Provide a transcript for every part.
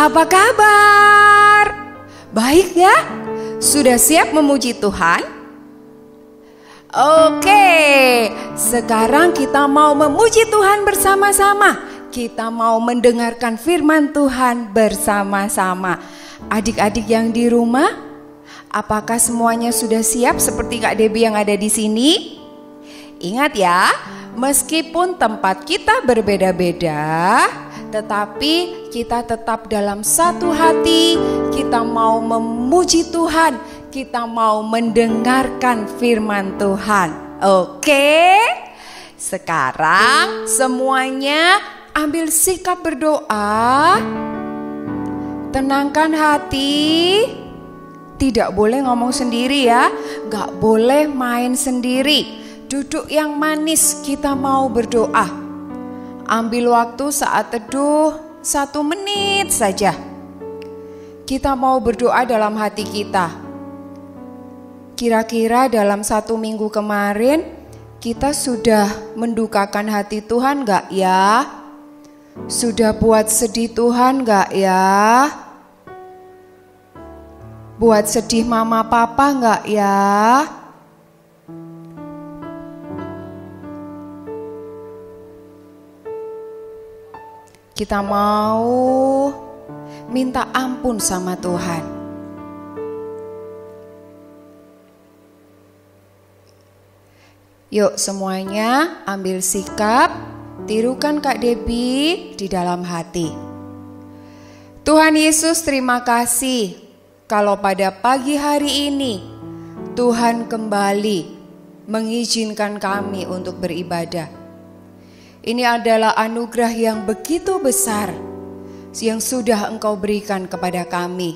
Apa kabar? Baik ya? Sudah siap memuji Tuhan? Oke, sekarang kita mau memuji Tuhan bersama-sama. Kita mau mendengarkan firman Tuhan bersama-sama. Adik-adik yang di rumah, apakah semuanya sudah siap seperti Kak Debbie yang ada di sini? Ingat ya, meskipun tempat kita berbeda-beda, tetapi kita tetap dalam satu hati. Kita mau memuji Tuhan, kita mau mendengarkan firman Tuhan. Oke? Sekarang semuanya ambil sikap berdoa. Tenangkan hati. Tidak boleh ngomong sendiri ya. Gak boleh main sendiri. Duduk yang manis, kita mau berdoa. Ambil waktu saat teduh 1 menit saja. Kita mau berdoa dalam hati kita. Kira-kira dalam 1 minggu kemarin kita sudah mendukakan hati Tuhan gak ya? Sudah buat sedih Tuhan gak ya? Buat sedih mama papa gak ya? Kita mau minta ampun sama Tuhan. Yuk semuanya ambil sikap, tirukan Kak Debbie di dalam hati. Tuhan Yesus, terima kasih kalau pada pagi hari ini Tuhan kembali mengizinkan kami untuk beribadah. Ini adalah anugerah yang begitu besar yang sudah Engkau berikan kepada kami.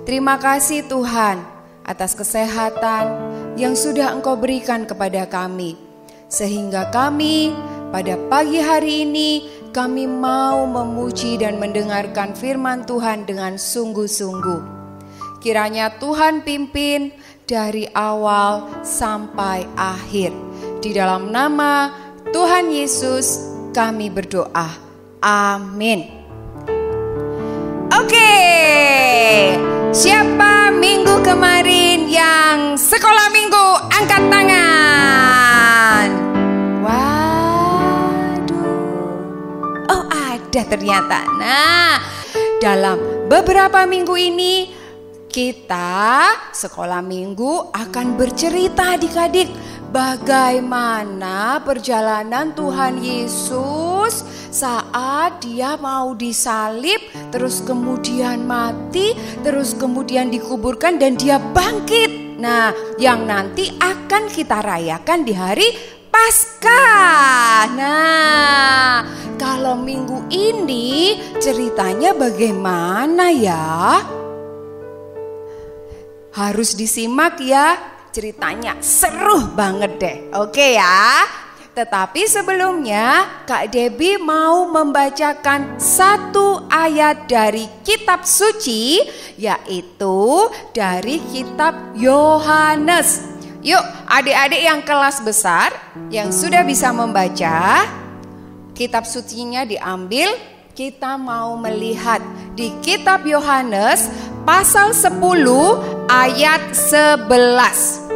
Terima kasih Tuhan atas kesehatan yang sudah Engkau berikan kepada kami. Sehingga kami pada pagi hari ini kami mau memuji dan mendengarkan firman Tuhan dengan sungguh-sungguh. Kiranya Tuhan pimpin dari awal sampai akhir. Di dalam nama Tuhan Yesus kami berdoa. Amin. Oke, siapa minggu kemarin yang sekolah minggu angkat tangan? Waduh, oh ada ternyata. Nah, dalam beberapa minggu ini kita sekolah minggu akan bercerita adik-adik bagaimana perjalanan Tuhan Yesus saat dia mau disalib, terus kemudian mati, terus kemudian dikuburkan dan dia bangkit. Nah, yang nanti akan kita rayakan di hari Paskah. Nah, kalau minggu ini ceritanya bagaimana ya? Harus disimak ya, ceritanya seru banget deh. Oke ya. Tetapi sebelumnya Kak Debbie mau membacakan 1 ayat dari kitab suci, yaitu dari kitab Yohanes. Yuk adik-adik yang kelas besar yang sudah bisa membaca, kitab sucinya diambil. Kita mau melihat di kitab Yohanes pasal 10 ayat 11.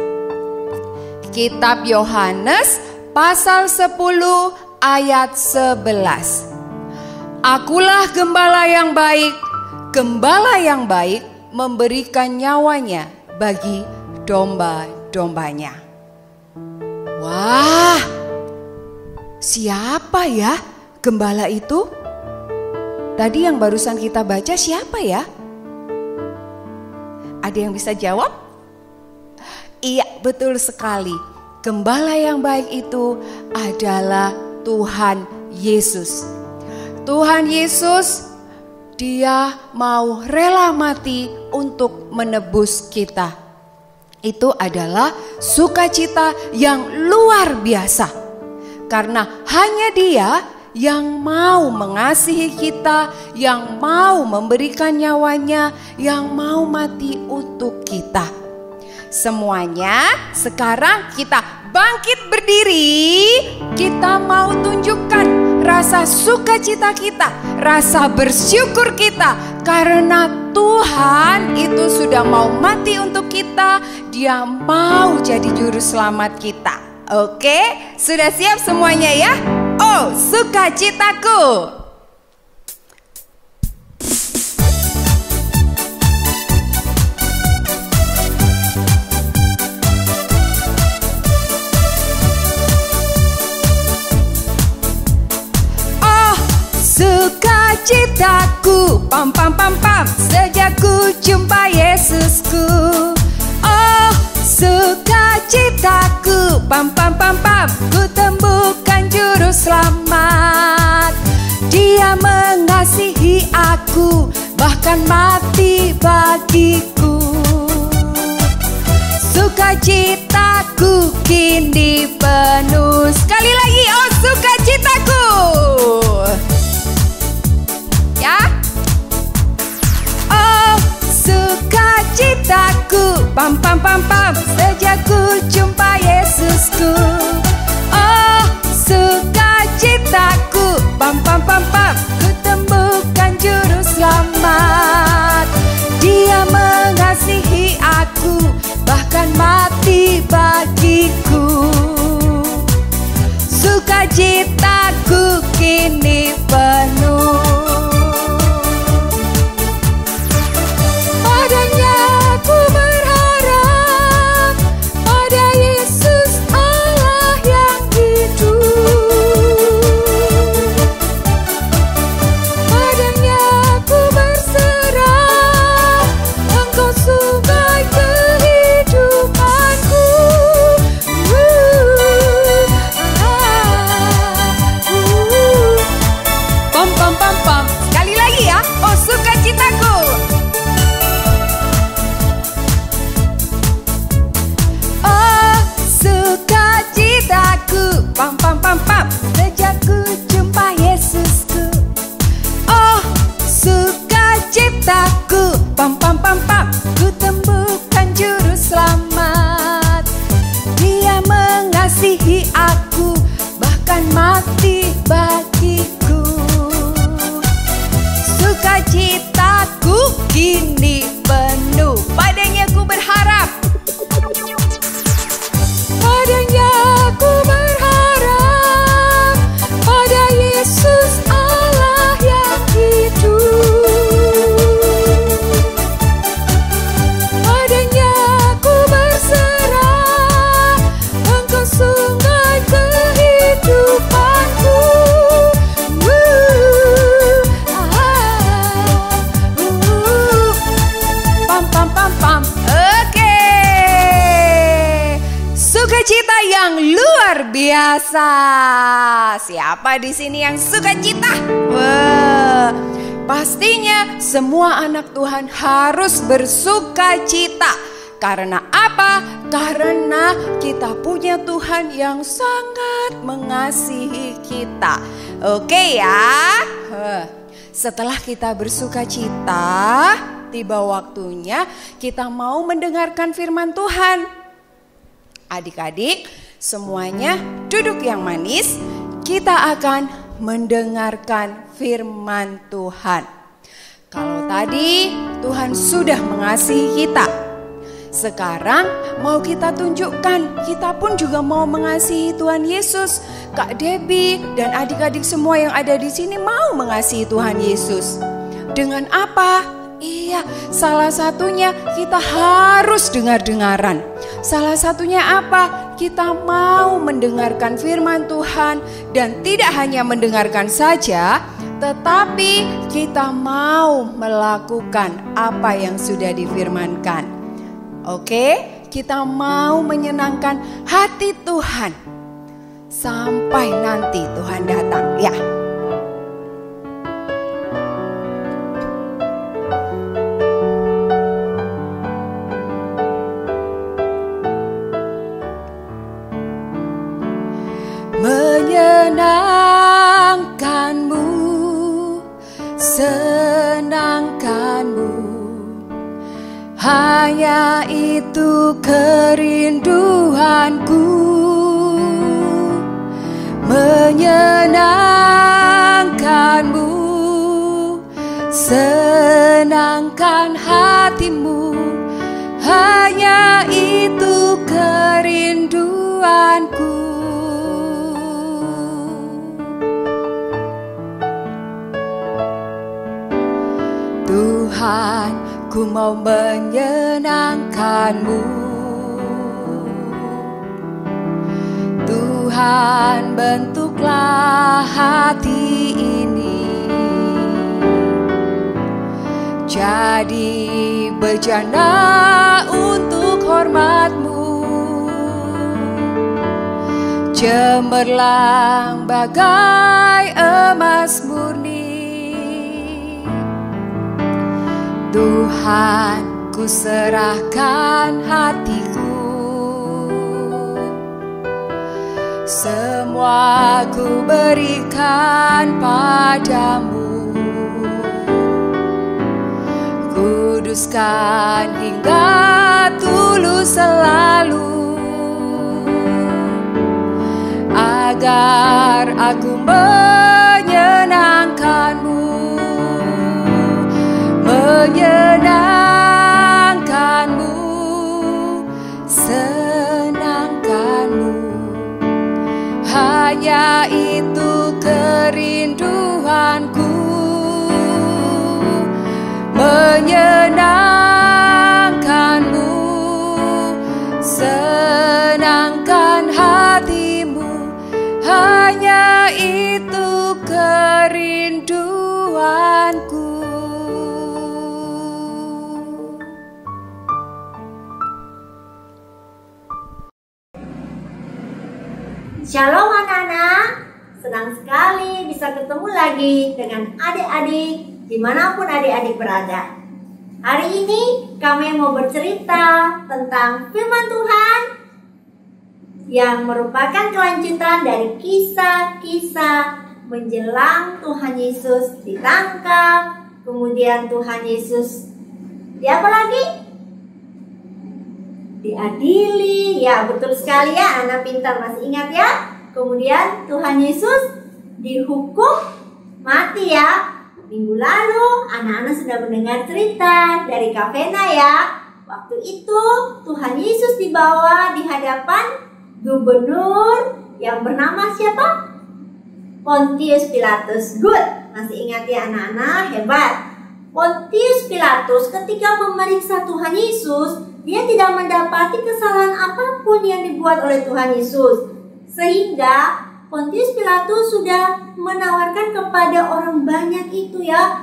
Kitab Yohanes pasal 10 ayat 11. Akulah gembala yang baik. Gembala yang baik memberikan nyawanya bagi domba-dombanya. Wah, siapa ya gembala itu? Tadi yang barusan kita baca siapa ya? Ada yang bisa jawab? Iya, betul sekali. Gembala yang baik itu adalah Tuhan Yesus. Tuhan Yesus, dia mau rela mati untuk menebus kita. Itu adalah sukacita yang luar biasa. Karena hanya dia yang mau mengasihi kita, yang mau memberikan nyawanya, yang mau mati untuk kita. Semuanya sekarang kita bangkit berdiri. Kita mau tunjukkan rasa sukacita kita, rasa bersyukur kita Karena Tuhan itu sudah mau mati untuk kita, Dia mau jadi juru selamat kita. Oke, sudah siap semuanya ya? Oh, sukacitaku. Sukacitaku, pam pam pam pam, sejak ku jumpa Yesusku. Oh, sukacitaku, pam pam pam pam, ku temukan juru selamat. Dia mengasihi aku, bahkan mati bagiku. Sukacitaku kini penuh. Sekali lagi, oh sukacitaku. Ya. Oh, sukacitaku, pam pam pam pam, sejak ku jumpa Yesusku. Oh, sukacitaku, pam pam pam pam, ku temukan juru selamat. Dia mengasihi aku, bahkan mati bagiku. Sukacitaku kini penuh. Pam pam pam pam, sejak ku jumpa Yesusku. Oh, sukacitaku, pam pam pam pam, ku temukan juru selamat. Dia mengasihi aku, bahkan mati bagiku. Sukacitaku kini penuh. Padanya ku berharap. Padanya ku berharap, pada Yesus Allah yang hidup. Padanya ku berserah, Engkau sungai kehidupanku. Pam pam pam pam. Oke. Sukacita yang luar biasa. Siapa di sini yang sukacita? Wah, pastinya semua anak Tuhan harus bersukacita. Karena apa? Karena kita punya Tuhan yang sangat mengasihi kita. Oke ya. Setelah kita bersukacita, tiba waktunya kita mau mendengarkan firman Tuhan. Adik-adik, semuanya duduk yang manis. Kita akan mendengarkan firman Tuhan. Kalau tadi Tuhan sudah mengasihi kita, sekarang mau kita tunjukkan kita pun juga mau mengasihi Tuhan Yesus. Kak Debbie dan adik-adik semua yang ada di sini mau mengasihi Tuhan Yesus. Dengan apa? Iya, salah satunya kita harus dengar-dengaran. Salah satunya apa? Kita mau mendengarkan firman Tuhan. Dan tidak hanya mendengarkan saja, tetapi kita mau melakukan apa yang sudah difirmankan. Oke, kita mau menyenangkan hati Tuhan sampai nanti Tuhan datang. Ya. Menyenangkanmu, senangkanmu, hanya itu kerinduanku. Menyenangkanmu, senangkanmu, menyenangkan hatimu, hanya itu kerinduanku. Tuhan, ku mau menyenangkanmu. Tuhan, bentuklah hati ini jadi bejana untuk hormat-Mu, cemerlang bagai emas murni. Tuhan, ku serahkan hatiku, semua ku berikan padamu. Kuduskan hingga tulus selalu, agar aku menyenangkanmu, menyenangkanmu, senangkanmu. Hanya itu kerinduanku, menyenangkanmu, senangkan hatimu. Hanya itu kerinduanku. Shalom anak-anak, senang sekali bisa ketemu lagi dengan adik-adik dimanapun adik-adik berada. Hari ini kami mau bercerita tentang firman Tuhan yang merupakan kelanjutan dari kisah-kisah menjelang Tuhan Yesus ditangkap, kemudian Tuhan Yesus apa lagi? Diadili. Ya, betul sekali ya, anak pintar masih ingat ya. Kemudian Tuhan Yesus dihukum mati ya. Minggu lalu anak-anak sudah mendengar cerita dari Kak Vena ya. Waktu itu Tuhan Yesus dibawa di hadapan gubernur yang bernama siapa? Pontius Pilatus. Good, masih ingat ya anak-anak, hebat. Pontius Pilatus ketika memeriksa Tuhan Yesus, dia tidak mendapati kesalahan apapun yang dibuat oleh Tuhan Yesus. Sehingga Pontius Pilatus sudah menawarkan kepada orang banyak itu ya,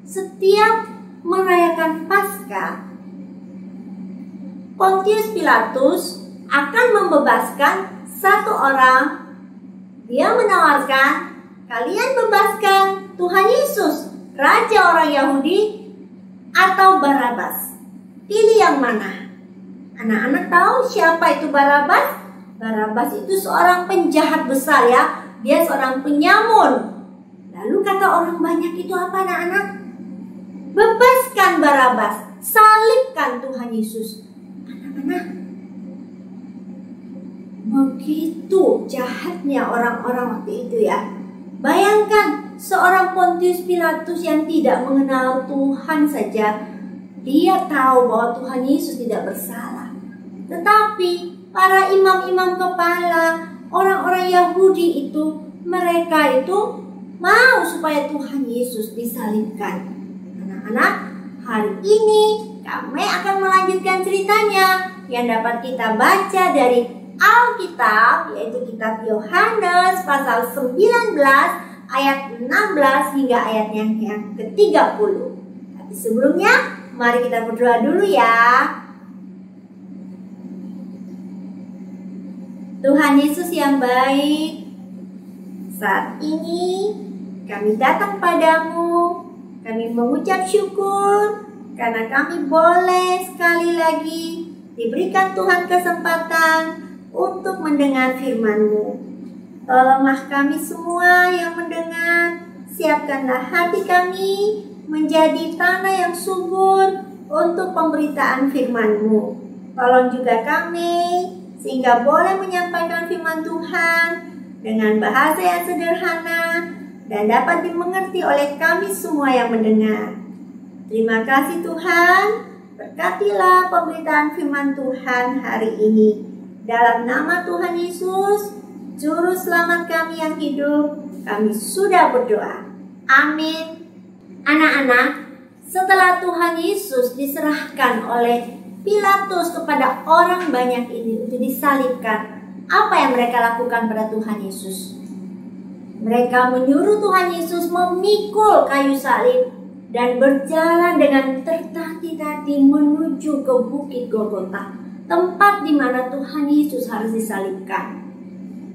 setiap merayakan Paskah, Pontius Pilatus akan membebaskan satu orang. Dia menawarkan, kalian bebaskan Tuhan Yesus, Raja orang Yahudi, atau Barabas. Pilih yang mana? Anak-anak tahu siapa itu Barabas? Barabas itu seorang penjahat besar ya. Dia seorang penyamun. Lalu kata orang banyak itu apa anak-anak? Bebaskan Barabas, salibkan Tuhan Yesus. Anak-anak, begitu jahatnya orang-orang waktu itu ya. Bayangkan seorang Pontius Pilatus yang tidak mengenal Tuhan saja, dia tahu bahwa Tuhan Yesus tidak bersalah. Tetapi para imam-imam kepala, orang-orang Yahudi itu, mereka itu mau supaya Tuhan Yesus disalibkan. Anak-anak, hari ini kami akan melanjutkan ceritanya yang dapat kita baca dari Alkitab, yaitu kitab Yohanes pasal 19 ayat 16 hingga ayatnya yang ke-30. Tapi sebelumnya, mari kita berdoa dulu ya. Tuhan Yesus yang baik, saat ini kami datang padamu, kami mengucap syukur karena kami boleh sekali lagi diberikan Tuhan kesempatan untuk mendengar firman-Mu. Tolonglah kami semua yang mendengar, siapkanlah hati kami menjadi tanah yang subur untuk pemberitaan firman-Mu. Tolong juga kami sehingga boleh menyampaikan firman Tuhan dengan bahasa yang sederhana dan dapat dimengerti oleh kami semua yang mendengar. Terima kasih Tuhan. Berkatilah pemberitaan firman Tuhan hari ini. Dalam nama Tuhan Yesus, Juru Selamat kami yang hidup, kami sudah berdoa. Amin. Anak-anak, setelah Tuhan Yesus diserahkan oleh Pilatus kepada orang banyak ini untuk disalibkan, apa yang mereka lakukan pada Tuhan Yesus? Mereka menyuruh Tuhan Yesus memikul kayu salib dan berjalan dengan tertati-tati menuju ke Bukit Golgota, tempat di mana Tuhan Yesus harus disalibkan.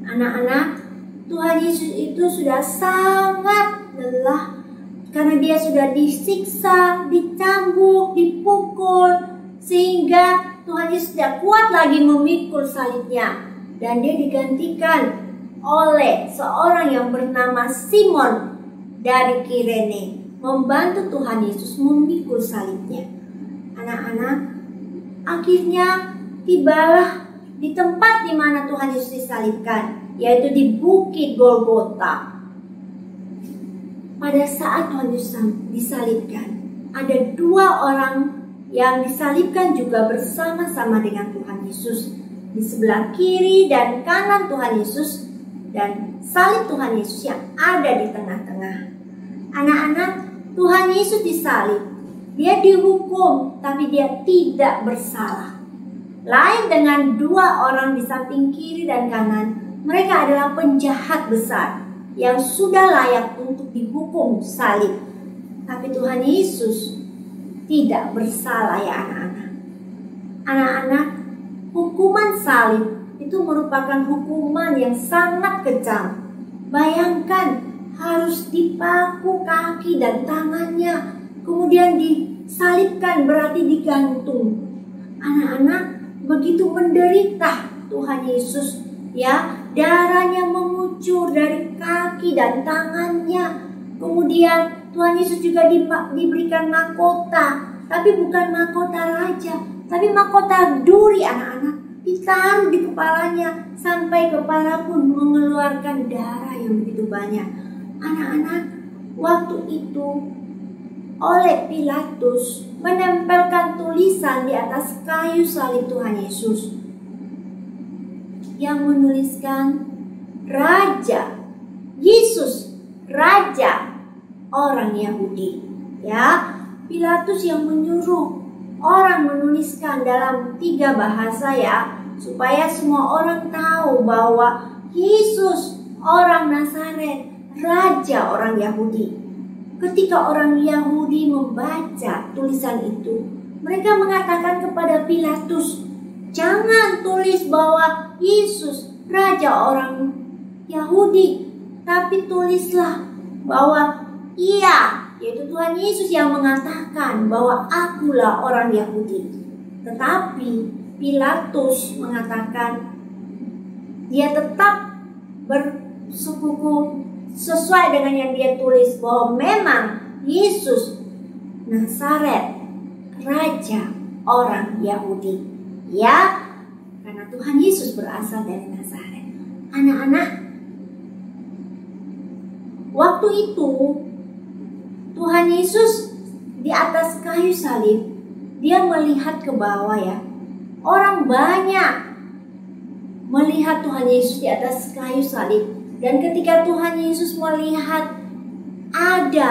Anak-anak, Tuhan Yesus itu sudah sangat lelah karena dia sudah disiksa, dicambuk, dipukul, sehingga Tuhan Yesus tidak kuat lagi memikul salibnya, dan dia digantikan oleh seorang yang bernama Simon dari Kirene, membantu Tuhan Yesus memikul salibnya. Anak-anak, akhirnya tibalah di tempat di mana Tuhan Yesus disalibkan, yaitu di Bukit Golgota. Pada saat Tuhan Yesus disalibkan, ada dua orang yang disalibkan juga bersama-sama dengan Tuhan Yesus. Di sebelah kiri dan kanan Tuhan Yesus, dan salib Tuhan Yesus yang ada di tengah-tengah. Anak-anak, Tuhan Yesus disalib. Dia dihukum, tapi dia tidak bersalah. Lain dengan dua orang di samping kiri dan kanan, mereka adalah penjahat besar yang sudah layak untuk dihukum salib. Tapi Tuhan Yesus tidak bersalah ya anak-anak. Anak-anak, hukuman salib itu merupakan hukuman yang sangat kejam. Bayangkan harus dipaku kaki dan tangannya, kemudian disalibkan, berarti digantung. Anak-anak, begitu menderita Tuhan Yesus, ya, darahnya mengucur dari kaki dan tangannya. Kemudian Tuhan Yesus juga diberikan mahkota, tapi bukan mahkota raja, tapi mahkota duri. Anak-anak, ditaruh di kepalanya sampai kepala pun mengeluarkan darah yang begitu banyak. Anak-anak, waktu itu oleh Pilatus menempelkan tulisan di atas kayu salib Tuhan Yesus yang menuliskan Raja Yesus, Raja orang Yahudi. Ya, Pilatus yang menyuruh orang menuliskan dalam 3 bahasa ya, supaya semua orang tahu bahwa Yesus orang Nazaret, Raja orang Yahudi. Ketika orang Yahudi membaca tulisan itu, mereka mengatakan kepada Pilatus, jangan tulis bahwa Yesus Raja orang Yahudi, tapi tulislah bahwa ia, yaitu Tuhan Yesus yang mengatakan bahwa akulah orang Yahudi. Tetapi Pilatus mengatakan dia tetap bersekuku sesuai dengan yang dia tulis, bahwa memang Yesus Nazaret, Raja orang Yahudi. Ya, karena Tuhan Yesus berasal dari Nazaret. Anak-anak, waktu itu Tuhan Yesus di atas kayu salib, dia melihat ke bawah ya. Orang banyak melihat Tuhan Yesus di atas kayu salib. Dan ketika Tuhan Yesus melihat ada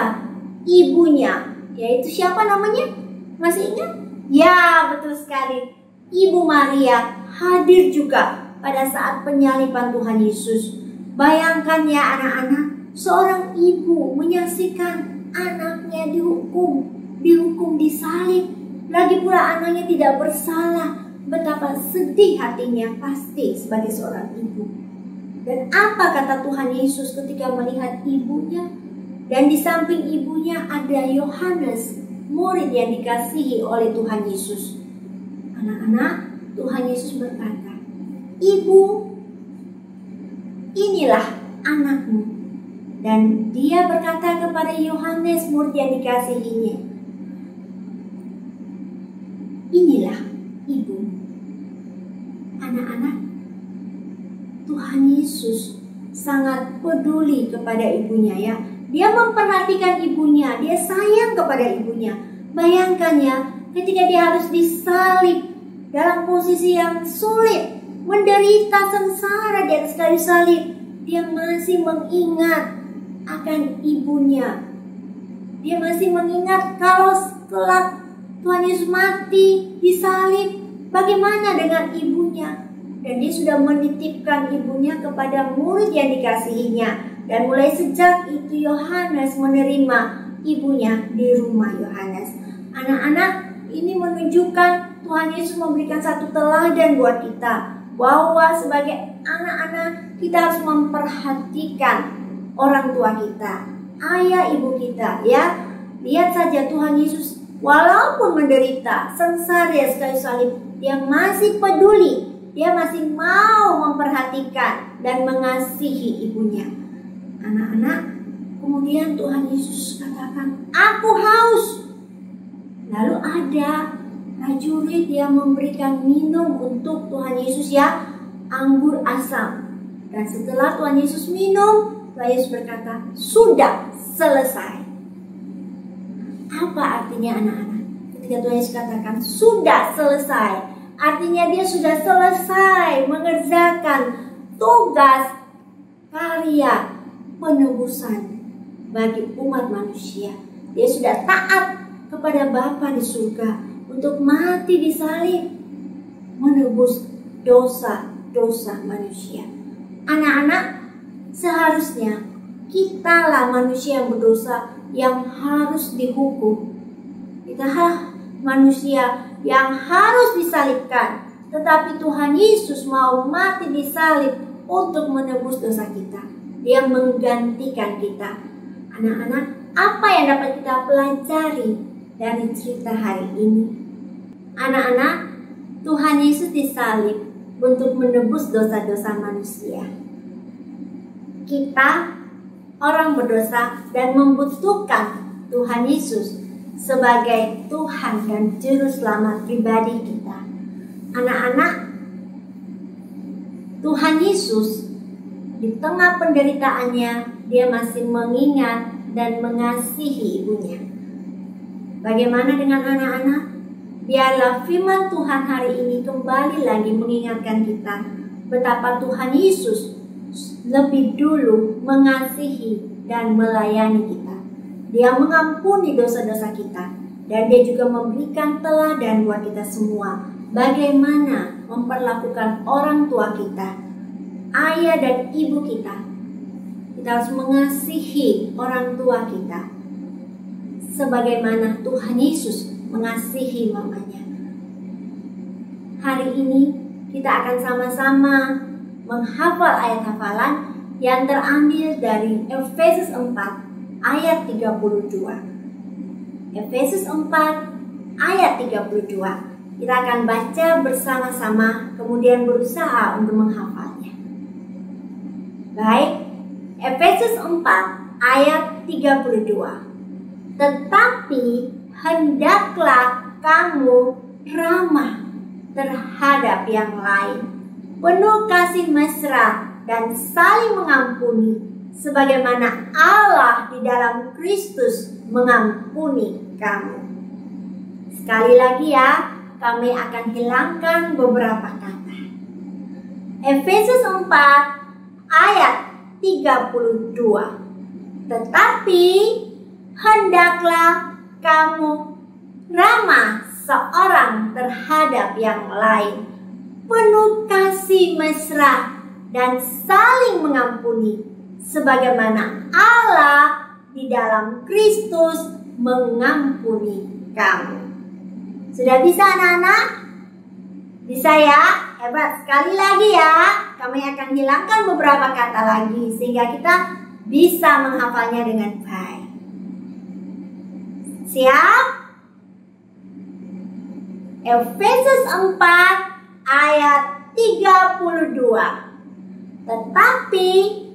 ibunya, yaitu siapa namanya? Masih ingat? Ya, betul sekali. Ibu Maria hadir juga pada saat penyaliban Tuhan Yesus. Bayangkan ya anak-anak, seorang ibu menyaksikan anaknya dihukum disalib. Lagi pula anaknya tidak bersalah. Betapa sedih hatinya pasti sebagai seorang ibu. Dan apa kata Tuhan Yesus ketika melihat ibunya? Dan di samping ibunya ada Yohanes, murid yang dikasihi oleh Tuhan Yesus. Anak-anak, Tuhan Yesus berkata, "Ibu, inilah anakmu." Dan dia berkata kepada Yohanes, murid yang dikasihinya, "Inilah ibu." Anak-anak, Tuhan Yesus sangat peduli kepada ibunya ya. Dia memperhatikan ibunya, dia sayang kepada ibunya. Bayangkan ya, ketika dia harus disalib dalam posisi yang sulit, menderita sengsara di atas kayu salib, dia masih mengingat akan ibunya. Dia masih mengingat kalau setelah Tuhan Yesus mati disalib, bagaimana dengan ibunya? Dan dia sudah menitipkan ibunya kepada murid yang dikasihinya. Dan mulai sejak itu Yohanes menerima ibunya di rumah Yohanes. Anak-anak, ini menunjukkan Tuhan Yesus memberikan satu teladan buat kita, bahwa sebagai anak-anak kita harus memperhatikan orang tua kita, ayah ibu kita ya. Lihat saja Tuhan Yesus walaupun menderita sengsara di kayu salib, dia masih peduli. Dia masih mau memperhatikan dan mengasihi ibunya. Anak-anak, kemudian Tuhan Yesus katakan, "Aku haus." Lalu ada prajurit yang memberikan minum untuk Tuhan Yesus ya, anggur asam. Dan setelah Tuhan Yesus minum, Tuhan Yesus berkata, "Sudah selesai." Apa artinya anak-anak? Ketika Tuhan Yesus katakan, "Sudah selesai," artinya dia sudah selesai mengerjakan tugas karya penebusan bagi umat manusia. Dia sudah taat kepada Bapa di surga untuk mati di salib, menebus dosa-dosa manusia. Anak-anak, seharusnya kitalah manusia yang berdosa yang harus dihukum. Kita manusia yang harus disalibkan, tetapi Tuhan Yesus mau mati di salib untuk menebus dosa kita. Dia menggantikan kita. Anak-anak, apa yang dapat kita pelajari dari cerita hari ini? Anak-anak, Tuhan Yesus disalib untuk menebus dosa-dosa manusia. Kita orang berdosa dan membutuhkan Tuhan Yesus sebagai Tuhan dan Juru Selamat pribadi kita. Anak-anak, Tuhan Yesus di tengah penderitaannya, dia masih mengingat dan mengasihi ibunya. Bagaimana dengan anak-anak? Biarlah firman Tuhan hari ini kembali lagi mengingatkan kita betapa Tuhan Yesus lebih dulu mengasihi dan melayani kita. Dia mengampuni dosa-dosa kita, dan dia juga memberikan teladan buat kita semua bagaimana memperlakukan orang tua kita, ayah dan ibu kita. Kita harus mengasihi orang tua kita sebagaimana Tuhan Yesus mengasihi mamanya. Hari ini kita akan sama-sama menghafal ayat hafalan yang terambil dari Efesus 4 ayat 32. Efesus 4 ayat 32. Kita akan baca bersama-sama, kemudian berusaha untuk menghafalnya. Baik, Efesus 4 ayat 32. Tetapi hendaklah kamu ramah terhadap yang lain, penuh kasih mesra dan saling mengampuni, sebagaimana Allah di dalam Kristus mengampuni kamu. Sekali lagi ya, kami akan hilangkan beberapa kata. Efesus 4 ayat 32. Tetapi hendaklah kamu ramah seorang terhadap yang lain, penuh kasih mesra dan saling mengampuni, sebagaimana Allah di dalam Kristus mengampuni kamu. Sudah bisa anak-anak? Bisa ya? Hebat. Sekali lagi ya, kami akan hilangkan beberapa kata lagi sehingga kita bisa menghafalnya dengan baik. Siap? Efesus 4 ayat 32. Tetapi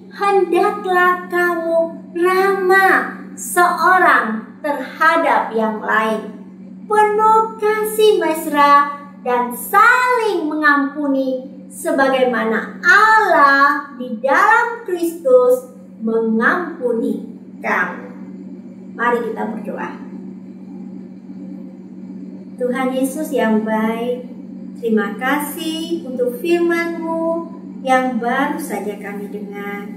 hendaklah kamu ramah seorang terhadap yang lain, penuh kasih mesra dan saling mengampuni, sebagaimana Allah di dalam Kristus mengampuni kamu. Mari kita berdoa. Tuhan Yesus yang baik, terima kasih untuk firman-Mu yang baru saja kami dengar.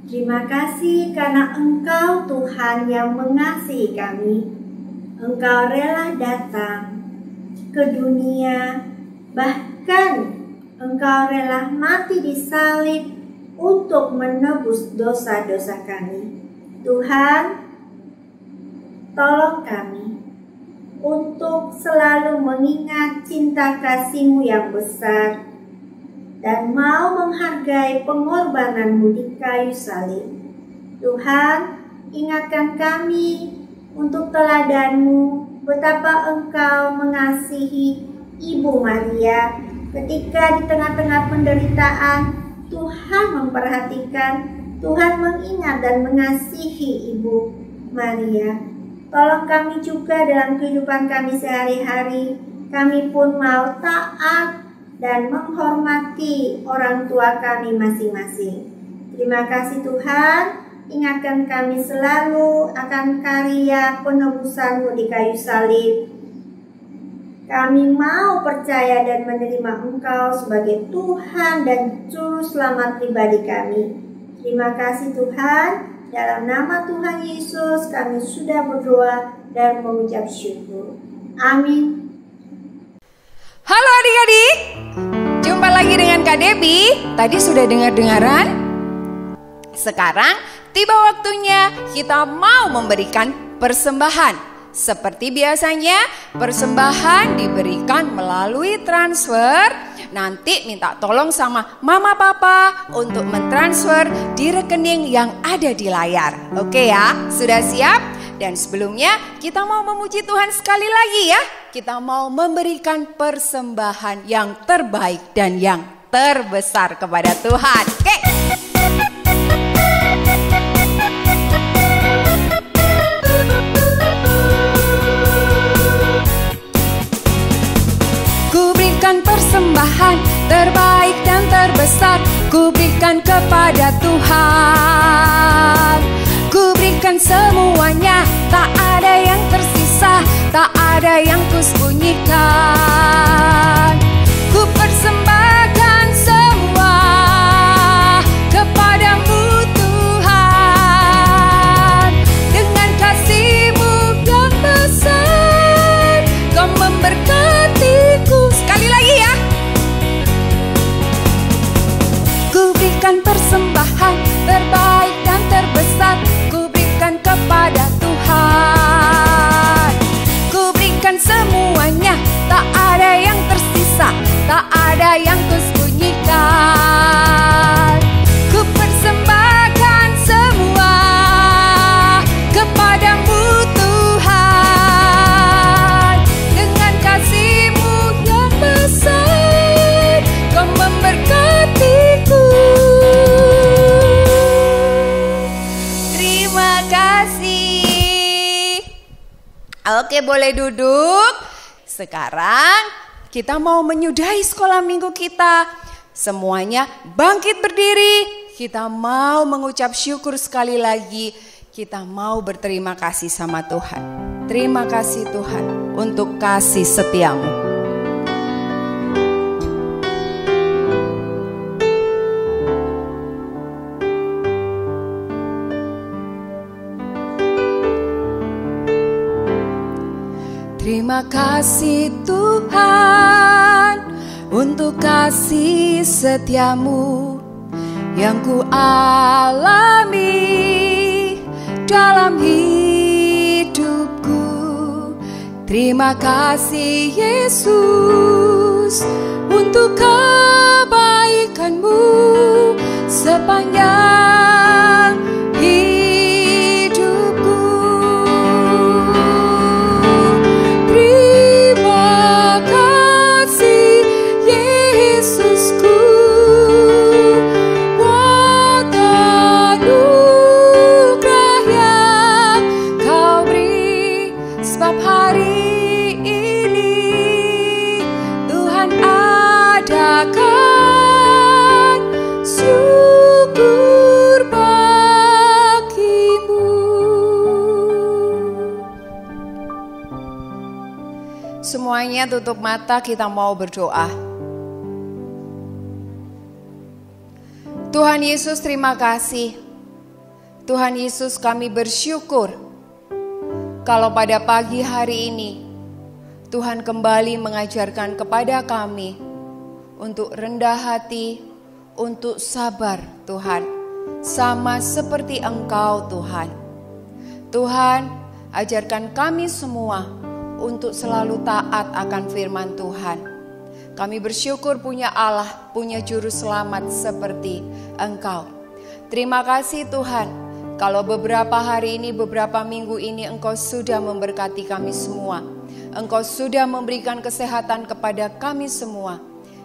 Terima kasih karena Engkau Tuhan yang mengasihi kami. Engkau rela datang ke dunia, bahkan Engkau rela mati di salib untuk menebus dosa-dosa kami. Tuhan, tolong kami untuk selalu mengingat cinta kasih-Mu yang besar dan mau menghargai pengorbanan-Mu di kayu salib. Tuhan, ingatkan kami untuk teladan-Mu, betapa Engkau mengasihi Ibu Maria ketika di tengah-tengah penderitaan Tuhan memperhatikan, Tuhan mengingat dan mengasihi Ibu Maria. Tolong kami juga dalam kehidupan kami sehari-hari, kami pun mau taat dan menghormati orang tua kami masing-masing. Terima kasih Tuhan, ingatkan kami selalu akan karya penebusan-Mu di kayu salib. Kami mau percaya dan menerima Engkau sebagai Tuhan dan Juru Selamat pribadi kami. Terima kasih Tuhan. Dalam nama Tuhan Yesus kami sudah berdoa dan mengucap syukur. Amin. Halo adik-adik, jumpa lagi dengan Kak Debbie. Tadi sudah dengar-dengaran? Sekarang tiba waktunya kita mau memberikan persembahan. Seperti biasanya, persembahan diberikan melalui transfer. Nanti minta tolong sama mama papa untuk mentransfer di rekening yang ada di layar. Oke ya, sudah siap? Dan sebelumnya kita mau memuji Tuhan sekali lagi ya. Kita mau memberikan persembahan yang terbaik dan yang terbesar kepada Tuhan. Oke. Persembahan terbaik dan terbesar ku berikan kepada Tuhan. Ku berikan semuanya, tak ada yang tersisa, tak ada yang ku sembunyikan. Ku persembahkan semua kepadamu Tuhan. Dengan kasih-Mu yang besar, Kau memberkatiku. Sekali lagi ya. Ku berikan persembahan terbaik dan terbesar, ku berikan kepada Tuhan. Ku berikan semuanya, tak ada yang tersisa, tak ada yang ku sembunyikan. Ku persembahkan semua kepadamu Tuhan. Dengan kasih-Mu yang besar, Kau memberkatiku. Terima kasih. Oke, boleh duduk. Sekarang kita mau menyudahi sekolah minggu kita. Semuanya bangkit berdiri. Kita mau mengucap syukur sekali lagi. Kita mau berterima kasih sama Tuhan. Terima kasih Tuhan untuk kasih setia-Mu. Terima kasih Tuhan untuk kasih setia-Mu yang ku alami dalam hidupku. Terima kasih Yesus untuk kebaikan-Mu sepanjang hidupku. Terima kasih Yesusku buat anugerah yang Kau beri, sebab hari ini Tuhan adakan Kiranya tutup mata, kita mau berdoa. Tuhan Yesus, terima kasih. Tuhan Yesus, kami bersyukur kalau pada pagi hari ini Tuhan kembali mengajarkan kepada kami untuk rendah hati, untuk sabar Tuhan, sama seperti Engkau Tuhan. Tuhan, ajarkan kami semua untuk selalu taat akan firman Tuhan. Kami bersyukur punya Allah, punya juru selamat seperti Engkau. Terima kasih Tuhan, kalau beberapa hari ini, beberapa minggu ini Engkau sudah memberkati kami semua. Engkau sudah memberikan kesehatan kepada kami semua.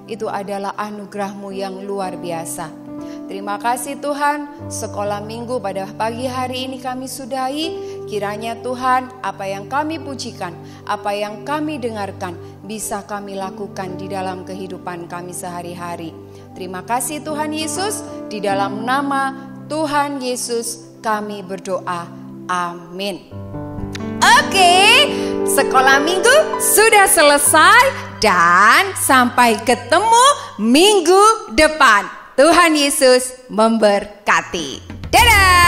Itu adalah anugerah-Mu yang luar biasa. Terima kasih Tuhan, sekolah minggu pada pagi hari ini kami sudahi. Kiranya Tuhan, apa yang kami pujikan, apa yang kami dengarkan, bisa kami lakukan di dalam kehidupan kami sehari-hari. Terima kasih Tuhan Yesus, di dalam nama Tuhan Yesus kami berdoa. Amin. Oke, sekolah minggu sudah selesai dan sampai ketemu minggu depan. Tuhan Yesus memberkati. Dadah!